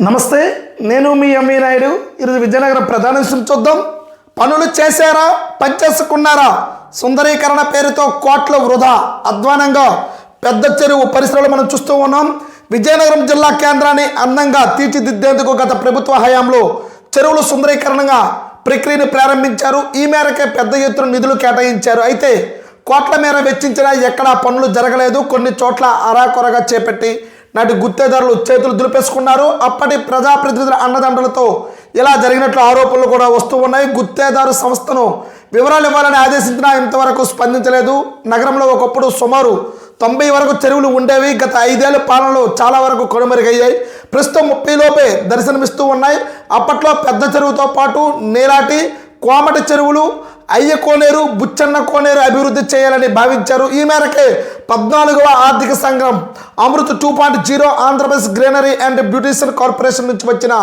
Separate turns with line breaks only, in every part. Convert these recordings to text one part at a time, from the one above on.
నమస్తే, నేను మీ ఎంవి నాయుడు. ఈరోజు విజయనగరం ప్రధాన విషయం చూద్దాం. పనులు చేశారా, పనిచేసుకున్నారా? సుందరీకరణ పేరుతో కోట్ల వృధా. అధ్వానంగా పెద్ద చెరువు పరిసరాలు మనం చూస్తూ ఉన్నాం. విజయనగరం జిల్లా కేంద్రాన్ని అందంగా తీర్చిదిద్దేందుకు గత ప్రభుత్వ హయాంలో చెరువులు సుందరీకరణగా ప్రక్రియను ప్రారంభించారు. ఈ మేరకే పెద్ద ఎత్తున నిధులు కేటాయించారు. అయితే కోట్ల మేర వెచ్చించినా ఎక్కడా పనులు జరగలేదు. కొన్ని చోట్ల అరాకొరగా చేపట్టి నాటి గుత్తేదారులు చేతులు దులిపేసుకున్నారు. అప్పటి ప్రజాప్రతినిధుల అండదండలతో ఇలా జరిగినట్లు ఆరోపణలు కూడా వస్తూ ఉన్నాయి. గుత్తేదారు సంస్థను వివరాలు ఇవ్వాలని ఆదేశించినా ఇంతవరకు స్పందించలేదు. నగరంలో ఒకప్పుడు సుమారు 90 వరకు చెరువులు ఉండేవి. గత 5 ఏళ్ల పాలనలో చాలా వరకు కనుమరుగయ్యాయి. ప్రస్తుతం 30 లోపే దర్శనమిస్తూ ఉన్నాయి. అప్పట్లో పెద్ద చెరువుతో పాటు నీలాటి, కోమటి చెరువులు, అయ్య కోనేరు, బుచ్చన్న కోనేరు అభివృద్ధి చేయాలని భావించారు. ఈ మేరకే 14వ ఆర్థిక సంఘం Amrit 2.0 Andhra Pradesh greenery and beautician corporation నుంచి వచ్చిన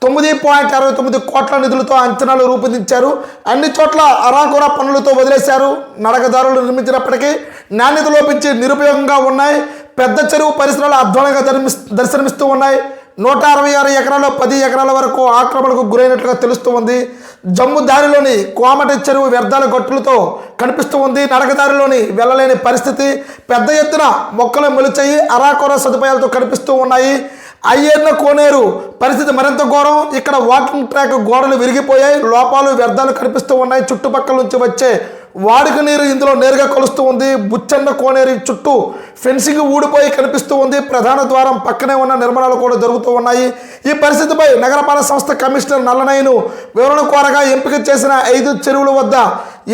9.69 కోట్ల నిధులతో అంచనాలు రూపొందించారు. అన్ని చోట్ల అరాకొర పనులతో వదిలేశారు. నడకదారులు నిర్మించినప్పటికీ నాణ్యత లోపించి నిరుపయోగంగా ఉన్నాయి. పెద్ద చెరువు పరిసరాలు అధ్వానంగా దర్శనమిస్తూ ఉన్నాయి. 166 ఎకరాల్లో 10 ఎకరాల వరకు ఆక్రమణకు గురైనట్లుగా తెలుస్తూ ఉంది. జమ్ము దారిలోని కోమటి చెరువు వ్యర్థాల గట్టులతో కనిపిస్తూ ఉంది. నడకదారిలోని వెళ్ళలేని పరిస్థితి. పెద్ద ఎత్తున మొక్కలు మొలిచాయి. అరాకొర సదుపాయాలతో కనిపిస్తూ ఉన్నాయి. అయ్యేర్ల కోనేరు పరిస్థితి మరింత ఘోరం. ఇక్కడ వాకింగ్ ట్రాక్ గోడలు విరిగిపోయాయి. లోపాలు, వ్యర్థాలు కనిపిస్తూ ఉన్నాయి. చుట్టుపక్కల నుంచి వచ్చే వాడుక నీరు ఇందులో నేరుగా కలుస్తూ ఉంది. బుచ్చన్న కోనేరు చుట్టూ ఫెన్సింగ్ ఊడిపోయి కనిపిస్తూ ఉంది. ప్రధాన ద్వారం పక్కనే ఉన్న నిర్మాణాలు కూడా జరుగుతూ ఉన్నాయి. ఈ పరిస్థితిపై నగరపాలక సంస్థ కమిషనర్ నల్లనయ్యను వివరణ కోరగా ఎంపిక చేసిన 5 చెరువుల వద్ద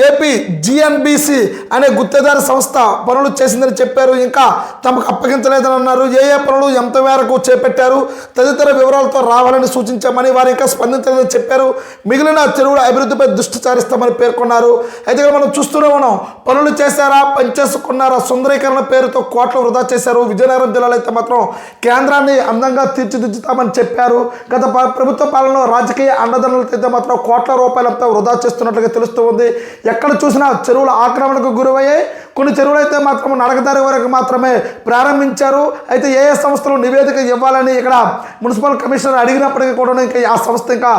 ఏపీ జిఎన్బిసి అనే గుత్తేదారు సంస్థ పనులు చేసిందని చెప్పారు. ఇంకా తమకు అప్పగించలేదని అన్నారు. ఏ పనులు ఎంత మేరకు చేపట్టారు తదితర వివరాలతో రావాలని సూచించామని, వారు ఇంకా స్పందించలేదని చెప్పారు. మిగిలిన చెరువుల అభివృద్ధిపై దృష్టి సారిస్తామని పేర్కొన్నారు. అయితే మనం చూస్తూనే ఉన్నాం. పనులు చేశారా, పనిచేసుకున్నారా? సుందరీకరణ పేరుతో కోట్ల వృధా చేశారు. విజయనగరం జిల్లాలో అయితే మాత్రం కేంద్రాన్ని అందంగా తీర్చిదిద్దుతామని చెప్పారు. గత ప్రభుత్వ పాలనలో రాజకీయ అండదండలతో అయితే మాత్రం కోట్ల రూపాయలంతా వృధా చేస్తున్నట్లుగా తెలుస్తూ ఉంది. ఎక్కడ చూసినా చెరువుల ఆక్రమణకు గురయ్యాయి. కొన్ని చెరువులు అయితే మాత్రం నడకదారి వరకు మాత్రమే ప్రారంభించారు. అయితే ఏ సంస్థలు నివేదిక ఇవ్వాలని ఇక్కడ మున్సిపల్ కమిషనర్ అడిగినప్పటికీ కూడా ఇంకా ఆ సంస్థ ఇంకా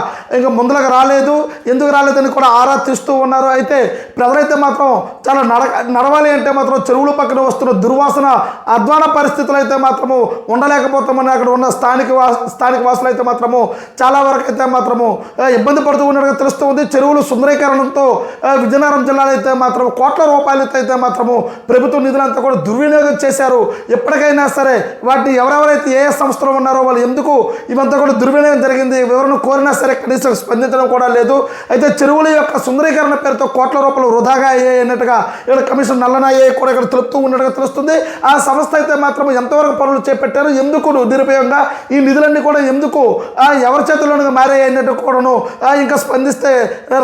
ముందులకు రాలేదు. ఎందుకు రాలేదని కూడా ఆరా తీస్తూ ఉన్నారు. అయితే ప్రజలైతే మాత్రం చాలా నడవాలి అంటే మాత్రం చెరువుల పక్కన వస్తున్న దుర్వాసన, అధ్వాన పరిస్థితులు అయితే మాత్రము ఉండలేకపోతామని అక్కడ ఉన్న స్థానిక వాసులు అయితే మాత్రము చాలా వరకు అయితే మాత్రము ఇబ్బంది పడుతూ ఉన్నట్టుగా తెలుస్తూ ఉంది. చెరువులు సుందరీకరణతో విజయనగరం జిల్లాలో అయితే మాత్రం కోట్ల రూపాయలతో అయితే మాత్రము ప్రభుత్వ నిధులంతా కూడా దుర్వినియోగం చేశారు. ఎప్పటికైనా సరే వాటిని ఎవరెవరైతే ఏ సంస్థలో ఉన్నారో వాళ్ళు ఎందుకు ఇవంతా కూడా దుర్వినియోగం జరిగింది వివరణ కోరినా సరే కనీసం స్పందించడం కూడా లేదు. అయితే చెరువుల యొక్క సుందరీకరణ పేరుతో కోట్ల రూపాయలు వృధాగా అయ్యాయన్నట్టుగా ఇక్కడ కమిషనర్ నల్లనయ్య కూడా ఇక్కడ తెలుపుతూ ఉన్నట్టుగా తెలుస్తుంది. ఆ సంస్థ అయితే మాత్రం ఎంతవరకు పనులు చేపట్టారు, ఎందుకు నిరుపయోగంగా ఈ నిధులన్నీ కూడా ఎందుకు ఎవరి చేతుల్లోనికి మారాయి అన్నట్టు కూడాను ఇంకా స్పందిస్తే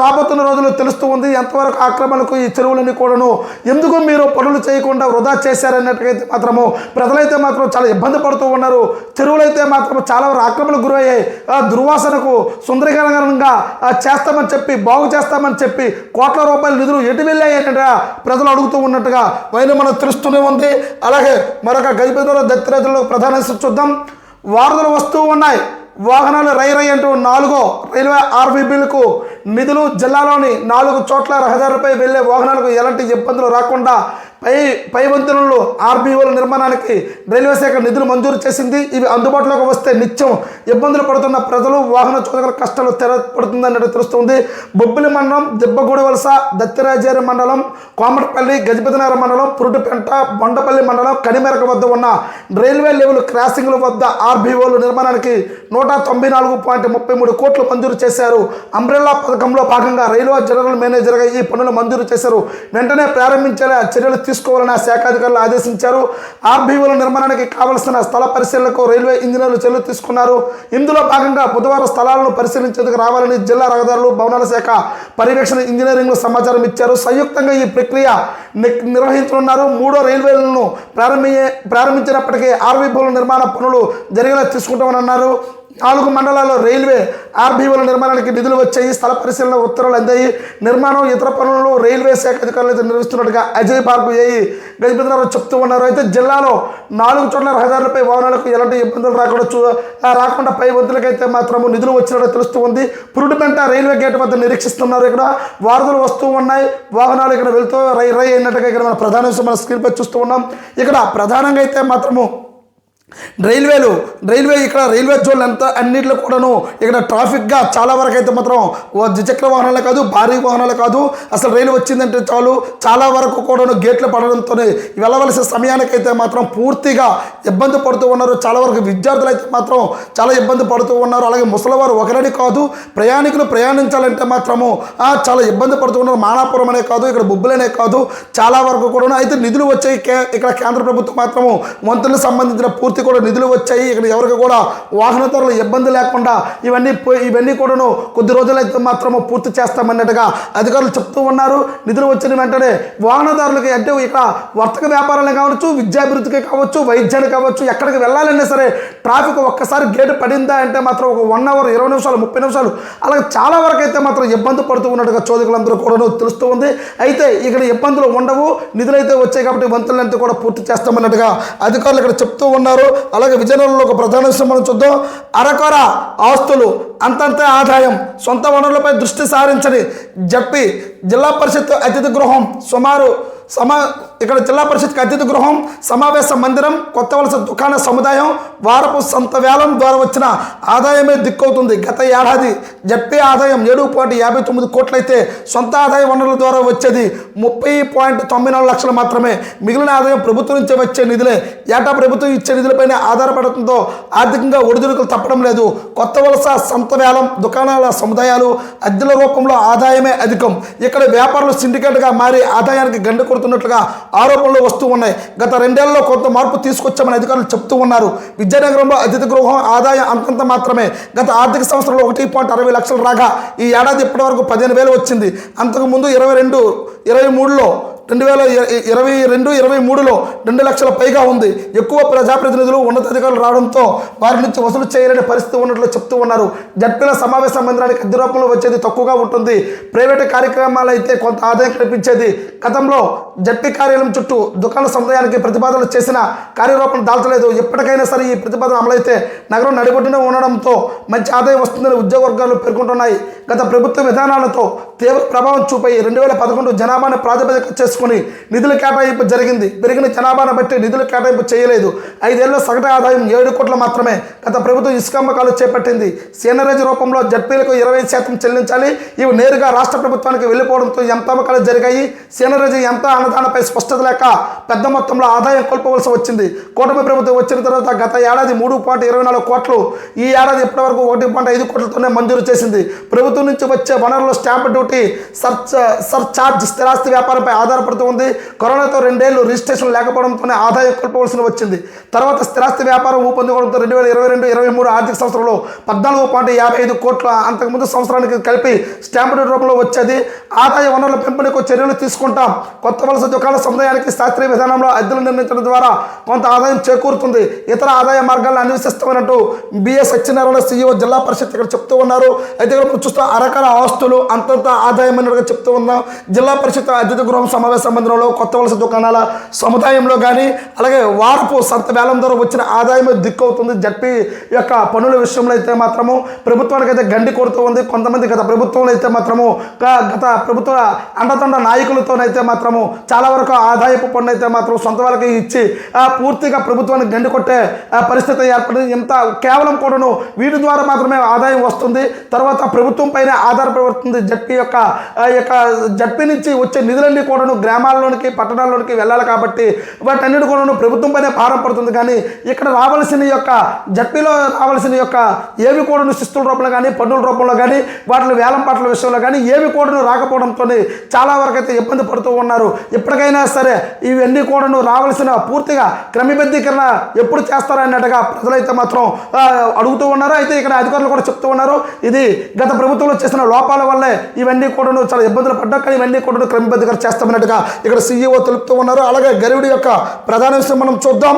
రాబోతున్న రోజుల్లో తెలుస్తూ ఉంది. ఎంతవరకు ఆక్రమణకు ఈ చెరువులన్నీ కూడాను ఎందుకు మీరు పనులు చేయకుండా వృధా చేశారన్నట్టుగా మాత్రము ప్రజలైతే మాత్రం చాలా ఇబ్బంది పడుతూ ఉన్నారు. చెరువులైతే మాత్రం చాలా వరకు ఆక్రమణకు గురయ్యాయి. దుర్వాసనకు సుందరీకరణంగా చేస్తామని చెప్పి, బాగు చేస్తామని చెప్పి కోట్ల రూపాయల నిధులు ఎటు వెళ్ళాయన్నట్టుగా ప్రజలు అడుగుతూ ఉన్నట్టుగా మనకు తెలుస్తూనే ఉంది. అలాగే మరొక గజపతిలో దత్తిరాజులో ప్రధాన చూద్దాం. వారధులు వస్తూ ఉన్నాయి. వాహనాలు రై అంటూ 4వ రైల్వే ఆర్బీబీలకు నిధులు. జిల్లాలోని 4 చోట్ల రహదారులపై వెళ్లే వాహనాలకు ఎలాంటి ఇబ్బందులు రాకుండా పై వంతెనలు ఆర్బీఓల నిర్మాణానికి రైల్వే శాఖ నిధులు మంజూరు చేసింది. ఇవి అందుబాటులోకి వస్తే నిత్యం ఇబ్బందులు పడుతున్న ప్రజలు, వాహన చోదకుల కష్టాలు తెరపడుతుందన్నట్టు తెలుస్తుంది. బొబ్బిలి మండలం, దిబ్బగూడి వలస, దత్తిరాజేరి మండలం, కోమటపల్లి, గజపతినగరం మండలం, పురుటిపెంట, బొండపల్లి మండలం, కనిమెరక వద్ద ఉన్న రైల్వే లెవెల్ క్రాసింగ్ల వద్ద ఆర్బీఓల నిర్మాణానికి 194.33 కోట్లు మంజూరు చేశారు. అంబ్రెల్లా పథకంలో భాగంగా రైల్వే జనరల్ మేనేజర్గా ఈ పనులు మంజూరు చేశారు. వెంటనే ప్రారంభించేలా చర్యలు తీసుకోవాలని ఆ శాఖ అధికారులు ఆదేశించారు. ఆర్బీఓల నిర్మాణానికి కావలసిన స్థల పరిశీలనకు రైల్వే ఇంజనీర్లు చర్యలు తీసుకున్నారు. ఇందులో భాగంగా బుధవారం స్థలాలను పరిశీలించేందుకు రావాలని జిల్లా రహదారులు, భవనాల శాఖ పర్యవేక్షణ ఇంజనీరింగ్ సమాచారం ఇచ్చారు. సంయుక్తంగా ఈ ప్రక్రియ నిర్వహించనున్నారు. 3వ రైల్వేలను ప్రారంభించినప్పటికీ ఆర్బీఓల నిర్మాణ పనులు జరిగేలా తీసుకుంటామని అన్నారు. 4 మండలాల్లో రైల్వే ఆర్బీఓల నిర్మాణానికి నిధులు వచ్చాయి. స్థల పరిశీలన ఉత్తర్వులు అందాయి. నిర్మాణం ఇతర పనులను రైల్వే శాఖ అధికారులు అయితే నిర్వహిస్తున్నట్టుగా అజయ్ పార్కు ఏఈ గజపతిరావు చెప్తూ ఉన్నారు. అయితే జిల్లాలో 4 చోట్ల రహదారులపై వాహనాలకు ఎలాంటి ఇబ్బందులు రాకుండా పై వంతులకైతే మాత్రము నిధులు వచ్చినట్టు తెలుస్తూ ఉంది. పురుడుపెంట రైల్వే గేట్ వద్ద నిరీక్షిస్తున్నారు. ఇక్కడ వారధులు వస్తూ ఉన్నాయి. వాహనాలు ఇక్కడ వెళ్తూ రై అయినట్టుగా ఇక్కడ మన ప్రధాన విషయం మన స్క్రీన్ పై చూస్తూ ఉన్నాం. ఇక్కడ ప్రధానంగా అయితే మాత్రము రైల్వే ఇక్కడ రైల్వే జోన్లు అన్నింటిలో కూడాను ఇక్కడ ట్రాఫిక్గా చాలా వరకు అయితే మాత్రం ద్విచక్ర వాహనాలే కాదు, భారీ వాహనాలే కాదు, అసలు రైలు వచ్చిందంటే చాలు చాలా వరకు కూడాను గేట్లు పడడంతోనే వెళ్ళవలసిన సమయానికైతే మాత్రం పూర్తిగా ఇబ్బంది పడుతూ ఉన్నారు. చాలా వరకు విద్యార్థులు అయితే మాత్రం చాలా ఇబ్బంది పడుతూ ఉన్నారు. అలాగే ముసలివారు ఒకరని కాదు, ప్రయాణికులు ప్రయాణించాలంటే మాత్రము చాలా ఇబ్బంది పడుతూ ఉన్నారు. మానాపురం అనే కాదు, ఇక్కడ బొబ్బులనే కాదు, చాలా వరకు కూడా అయితే నిధులు వచ్చాయి. ఇక్కడ కేంద్ర ప్రభుత్వం మాత్రము వంతులకు సంబంధించిన పూర్తి కూడా నిధులు వచ్చాయి. ఇక్కడ ఎవరికి కూడా వాహనదారులు ఇబ్బంది లేకుండా ఇవన్నీ కూడాను కొద్ది రోజులైతే మాత్రము పూర్తి చేస్తామన్నట్టుగా అధికారులు చెప్తూ ఉన్నారు. నిధులు వచ్చిన వెంటనే వాహనదారులకి అంటే ఇక్కడ వర్తక వ్యాపారాలు కావచ్చు, విద్యాభివృద్ధికి కావచ్చు, వైద్యానికి కావచ్చు, ఎక్కడికి వెళ్ళాలన్నా సరే ట్రాఫిక్ ఒక్కసారి గేటు పడిందా అంటే మాత్రం ఒక 1 అవర్ 20 నిమిషాలు 30 నిమిషాలు అలాగే చాలా వరకు అయితే మాత్రం ఇబ్బంది పడుతూ ఉన్నట్టుగా చోదకులందరూ కూడా తెలుస్తూ ఉంది. అయితే ఇక్కడ ఇబ్బందులు ఉండవు, నిధులు అయితే వచ్చాయి కాబట్టి వంతులంతా కూడా పూర్తి చేస్తామన్నట్టుగా అధికారులు ఇక్కడ చెప్తూ ఉన్నారు. అలాగే విజయనగరంలో ఒక ప్రధాన విషయం మనం చూద్దాం. అరకొర ఆస్తులు అంతంతే ఆదాయం, సొంత వనరులపై దృష్టి సారించని జడ్పీ జిల్లా పరిషత్ అతిథి గృహం ఇక్కడ జిల్లా పరిషత్కి అతిథి గృహం, సమావేశ మందిరం, కొత్త వలస దుకాణ సముదాయం, వారపు సంత వేలం ద్వారా వచ్చిన ఆదాయమే దిక్కవుతుంది. గత ఏడాది జడ్పీ ఆదాయం 7.59 కోట్లయితే సొంత ఆదాయ వనరుల ద్వారా వచ్చేది 30.94 లక్షలు మాత్రమే. మిగిలిన ఆదాయం ప్రభుత్వం నుంచి వచ్చే నిధులే. ఏటా ప్రభుత్వం ఇచ్చే నిధులపైన ఆధారపడటంతో ఆర్థికంగా ఒడిదుడుకులు తప్పడం లేదు. కొత్త వలస సంత వేలం దుకాణాల సముదాయాలు అద్దెల రూపంలో ఆదాయమే అధికం. ఇక్కడ వ్యాపారులు సిండికేట్గా మారి ఆదాయానికి గండి కొడుతున్నట్లుగా ఆరోపణలు వస్తూ ఉన్నాయి. గత 2 ఏళ్లలో కొంత మార్పు తీసుకొచ్చామని అధికారులు చెప్తూ ఉన్నారు. విద్యానగరంలో అతిథి గృహం ఆదాయం అంతంత మాత్రమే. గత ఆర్థిక సంవత్సరంలో 1.60 లక్షలు రాగా ఈ ఏడాది ఇప్పటి వరకు 15,000 వచ్చింది. అంతకుముందు 2023లో 2 లక్షల పైగా ఉంది. ఎక్కువ ప్రజాప్రతినిధులు ఉన్నతాధికారులు రావడంతో వారి నుంచి వసూలు చేయలేని పరిస్థితి ఉన్నట్లు చెప్తూ ఉన్నారు. జడ్పీల సమావేశ మందిరానికి అద్దె రూపంలో వచ్చేది తక్కువగా ఉంటుంది. ప్రైవేటు కార్యక్రమాలు అయితే కొంత ఆదాయం కనిపించేది. గతంలో జడ్పీ కార్యాలయం చుట్టూ దుకాణ సముదాయానికి ప్రతిపాదనలు చేసిన కార్యరూపం దాల్చలేదు. ఎప్పటికైనా సరే ఈ ప్రతిపాదన అమలైతే నగరం నడిబొడ్డున ఉండడంతో మంచి ఆదాయం వస్తుందని ఉద్యోగ వర్గాలు పేర్కొంటున్నాయి. గత ప్రభుత్వ విధానాలతో తీవ్ర ప్రభావం చూపాయి. 2011 జనాభాను ప్రాతిపదిక చేసుకుని నిధుల కేటాయింపు జరిగింది. పెరిగిన జనాభాను బట్టి నిధుల కేటాయింపు చేయలేదు. 5 ఏళ్ల సగటు ఆదాయం 7 కోట్లు మాత్రమే. గత ప్రభుత్వం ఇసుక అమ్మకాలు చేపట్టింది. సీనరేజ్ రూపంలో జడ్పీలకు 20% చెల్లించాలి. ఇవి నేరుగా రాష్ట్ర ప్రభుత్వానికి వెళ్ళిపోవడంతో ఎంత అమ్మకాలు జరిగాయి. సీనరేజ్ ఎంత అన్నదానపై స్పష్టత లేక పెద్ద మొత్తంలో ఆదాయం కోల్పోవలసి వచ్చింది. కూటమి ప్రభుత్వం వచ్చిన తర్వాత గత ఏడాది 3.24 కోట్లు, ఈ ఏడాది ఇప్పటి వరకు 1.5 కోట్లతోనే మంజూరు చేసింది. ప్రభుత్వం నుంచి వచ్చే వనరులు స్టాంప్ డ్యూటీ, సర్చార్జ్, స్థిరాస్తి వ్యాపారంపై ఆధారపడుతూ ఉంది. కరోనాతో 2 ఏళ్లు రిజిస్ట్రేషన్ లేకపోవడంతోనే ఆదాయం కోల్పోవలసి వచ్చింది. తర్వాత స్థిరాస్తి వ్యాపారం ఊపందుకోవడంతో 2022-23 ఆర్థిక సంవత్సరంలో 14.55 కోట్లు అంతకుముందు సంవత్సరానికి కలిపి స్టాంప్ డ్యూటీ రూపంలో వచ్చేది. ఆదాయ వనరుల పెంపునకు చర్యలు తీసుకుంటాం. కొత్త వలస దుకాణ సముదాయానికి శాస్త్రీయ విధానంలో అద్దెలు నిర్ణయించడం ద్వారా కొంత ఆదాయం చేకూరుతుంది. ఇతర ఆదాయ మార్గాలను అన్వేషిస్తామన్నట్టు బిఎస్ సత్యనారాయణ CEO జిల్లా పరిషత్ ఇక్కడ చెప్తూ ఉన్నారు. అయితే ఇక్కడ చూస్తాం అరకర ఆస్తులు అంతంత ఆదాయం అన్నట్టుగా చెప్తూ ఉన్నాం. జిల్లా పరిషత్ అతిథి గృహం సమావేశ మందిరంలో కొత్త వలస దుకాణాల సముదాయంలో కానీ అలాగే వారపు సంత వేలం ద్వారా వచ్చిన ఆదాయం దిక్కవుతుంది. జడ్పీ యొక్క పనుల విషయంలో అయితే మాత్రము ప్రభుత్వానికి అయితే గండి కొడుతూ ఉంది. కొంతమంది గత ప్రభుత్వంలో అయితే మాత్రము గత ప్రభుత్వ అండతండ నాయకులతోనైతే మాత్రము చాలా వరకు ఆదాయపు పన్ను అయితే మాత్రం సొంత వాళ్ళకి ఇచ్చి పూర్తిగా ప్రభుత్వానికి గండి కొట్టే పరిస్థితి ఏర్పడింది. ఇంత కేవలం కూడాను వీటి ద్వారా మాత్రమే ఆదాయం వస్తుంది. తర్వాత ప్రభుత్వం పైన ఆధారపడుతుంది. జడ్పీ నుంచి వచ్చే నిధులన్నీ కూడాను గ్రామాల్లోనికి పట్టణాల్లోనికి వెళ్ళాలి కాబట్టి వాటన్నిటి కూడాను ప్రభుత్వం పైన భారం పడుతుంది. కానీ ఇక్కడ రావాల్సిన జడ్పీలో రావాల్సిన ఏవి కూడాను శిస్తుల రూపంలో కానీ పన్నుల రూపంలో కానీ వాటి వేలం పాటల విషయంలో కానీ ఏవి కూడాను రాకపోవడంతో చాలా వరకు అయితే ఇబ్బంది పడుతూ ఉన్నారు. ఇప్పటికైనా సరే ఇవన్నీ కూడాను రావాల్సిన పూర్తిగా క్రమబద్ధీకరణ ఎప్పుడు చేస్తారన్నట్టుగా ప్రజలైతే మాత్రం అడుగుతూ ఉన్నారు. అయితే ఇక్కడ అధికారులు కూడా చెప్తూ ఉన్నారు ఇది గత ప్రభుత్వంలో చేసిన లోపాల వల్లే ఇవన్నీ కూడాను చాలా ఇబ్బందులు పడ్డా కానీ ఇవన్నీ కూడాను క్రమబద్ధీకరణ చేస్తామన్నట్టుగా ఇక్కడ CEO తెలుపుతూ ఉన్నారు. అలాగే గరివుడి యొక్క ప్రధాన విషయం మనం చూద్దాం.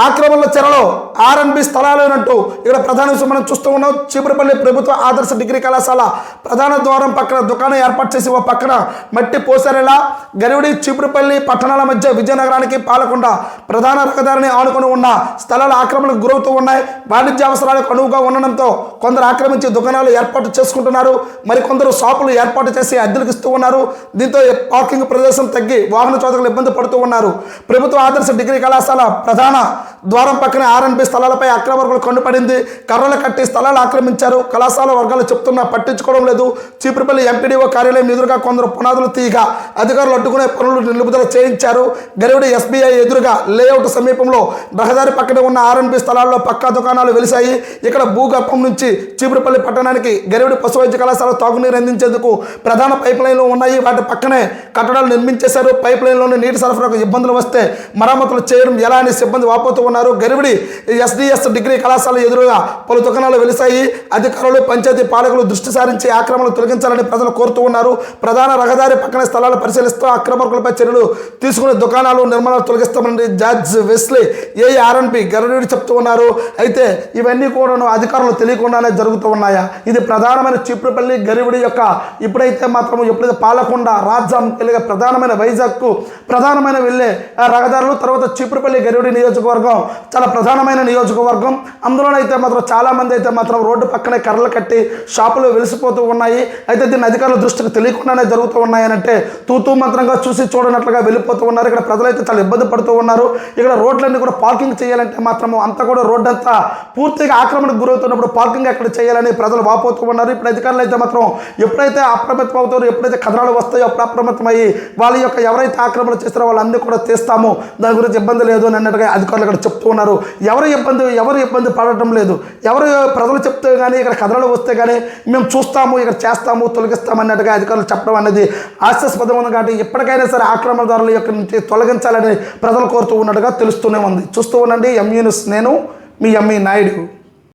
ఆక్రమణల చెరలో ఆర్ఎన్బి స్థలాలేనంటూ ఇక్కడ ప్రధాన విషయం మనం చూస్తూ ఉన్నాం. చీపురుపల్లి ప్రభుత్వ ఆదర్శ డిగ్రీ కళాశాల ప్రధాన ద్వారం పక్కన దుకాణం ఏర్పాటు చేసి ఓ పక్కన మట్టి పోసారేలా గరివిడి చీపురుపల్లి పట్టణాల మధ్య విజయనగరానికి పాలకొండ ప్రధాన రహదారిని ఆనుకుని ఉన్న స్థలాలు ఆక్రమణకు గురవుతూ ఉన్నాయి. వాణిజ్య అవసరాలకు అనువుగా ఉండడంతో కొందరు ఆక్రమించి దుకాణాలు ఏర్పాటు చేసుకుంటున్నారు. మరికొందరు షాపులు ఏర్పాటు చేసి అద్దెలకు ఇస్తూ ఉన్నారు. దీంతో పార్కింగ్ ప్రదేశం తగ్గి వాహన చోదకులు ఇబ్బంది పడుతూ ఉన్నారు. ప్రభుత్వ ఆదర్శ డిగ్రీ కళాశాల ప్రధాన ద్వారం పక్కన ఆర్ఎన్బి స్థలాలపై అక్రమార్కులు కన్నుపడింది. కర్రలు కట్టి స్థలాలు ఆక్రమించారు. కళాశాల వర్గాలు చెప్తున్నా పట్టించుకోవడం లేదు. చీపురుపల్లి ఎంపీడీఓ కార్యాలయం ఎదురుగా కొందరు పునాదులు తీయగా అధికారులు అడ్డుకునే పనులు నిలుపుదల చేయించారు. గరివిడి ఎస్బీఐ ఎదురుగా లేఅవుట్ సమీపంలో రహదారి పక్కనే ఉన్న ఆర్ఎన్బి స్థలాల్లో పక్కా దుకాణాలు వెలిశాయి. ఇక్కడ భూగర్భం నుంచి చీపురుపల్లి పట్టణానికి గరివిడి పశు వైద్య కళాశాల తాగునీరు అందించేందుకు ప్రధాన పైప్ లైన్లు ఉన్నాయి. వాటి పక్కనే కట్టడాలు నిర్మించేశారు. పైప్ లైన్లోని నీటి సరఫరాకు ఇబ్బందులు వస్తే మరమ్మతులు చేయడం ఎలా అని సిబ్బంది వాపోతూ ఉన్నారు. గరివిడి ఎస్డిఎస్ డిగ్రీ కళాశాల ఎదురుగా పలు దుకాణాలు వెలిశాయి. అధికారులు పంచాయతీ పాలకులు దృష్టి సారించి ఆక్రమణలు తొలగించాలని ప్రజలు కోరుతూ ఉన్నారు. ప్రధాన రహదారి పక్కన స్థలాలు పరిశీలిస్తూ అక్రమార్కులపై చర్యలు తీసుకునే దుకాణాలు నిర్మాణాలు తొలగిస్తామని జార్జ్ వెస్లీ ఆర్ఎన్బి గరివిడి చెప్తూ ఉన్నారు. అయితే ఇవన్నీ కూడా అధికారులు తెలియకుండానే జరుగుతూ ఉన్నాయా? ఇది ప్రధానమైన చీపురుపల్లి గరివిడి యొక్క ఎప్పుడైతే పాలకొండ రాజాం వెళ్ళే ప్రధానమైన వైజాగ్కు ప్రధానమైన వెళ్ళే రహదారులు, తర్వాత చీపురుపల్లి గరివిడి నియోజకవర్గం చాలా ప్రధానమైన నియోజకవర్గం. అందులోనైతే మాత్రం చాలామంది అయితే మాత్రం రోడ్డు పక్కనే కర్రలు కట్టి షాపులు వెలిసిపోతూ ఉన్నాయి. అయితే దీన్ని అధికారుల దృష్టికి తెలియకుండానే జరుగుతూ ఉన్నాయనంటే తూతూ మంత్రంగా చూసి చూడనట్లుగా వెళ్ళిపోతూ ఉన్నారు. ఇక్కడ ప్రజలైతే చాలా ఇబ్బంది పడుతూ ఉన్నారు. ఇక్కడ రోడ్లన్నీ కూడా పార్కింగ్ చేయాలంటే మాత్రము అంతా కూడా రోడ్డు అంతా పూర్తిగా ఆక్రమణకు గురవుతున్నప్పుడు పార్కింగ్ ఎక్కడ చేయాలని ప్రజలు వాపోతూ ఉన్నారు. ఇప్పుడు అధికారులు అయితే మాత్రం ఎప్పుడైతే అప్రమత్తం అవుతారో, ఎప్పుడైతే కథనాలు వస్తాయో అప్పుడు అప్రమత్తమయ్యి వాళ్ళ యొక్క ఎవరైతే ఆక్రమణ చేస్తారో వాళ్ళందరూ కూడా తీస్తాము, దాని గురించి ఇబ్బంది లేదు అని అన్నట్టుగా అధికారులు ఇక్కడ చెప్తూ ఉన్నారు. ఎవరు ఇబ్బంది పడటం లేదు. ఎవరు ప్రజలు చెప్తే కానీ ఇక్కడ కథనాలు వస్తే కానీ మేము చూస్తాము, ఇక్కడ చేస్తాము, తొలగిస్తాము అన్నట్టుగా అధికారులు చెప్పడం అనేది హాస్యాస్పదం ఉంది. కాబట్టి ఎప్పటికైనా సరే ఆక్రమణదారుల యొక్క నుంచి తొలగించాలని ప్రజలు కోరుతూ ఉన్నట్టుగా తెలుస్తూనే ఉంది. చూస్తూ ఉండండి ఎంఈ న్యూస్. నేను మీ ఎంఈ నాయుడు.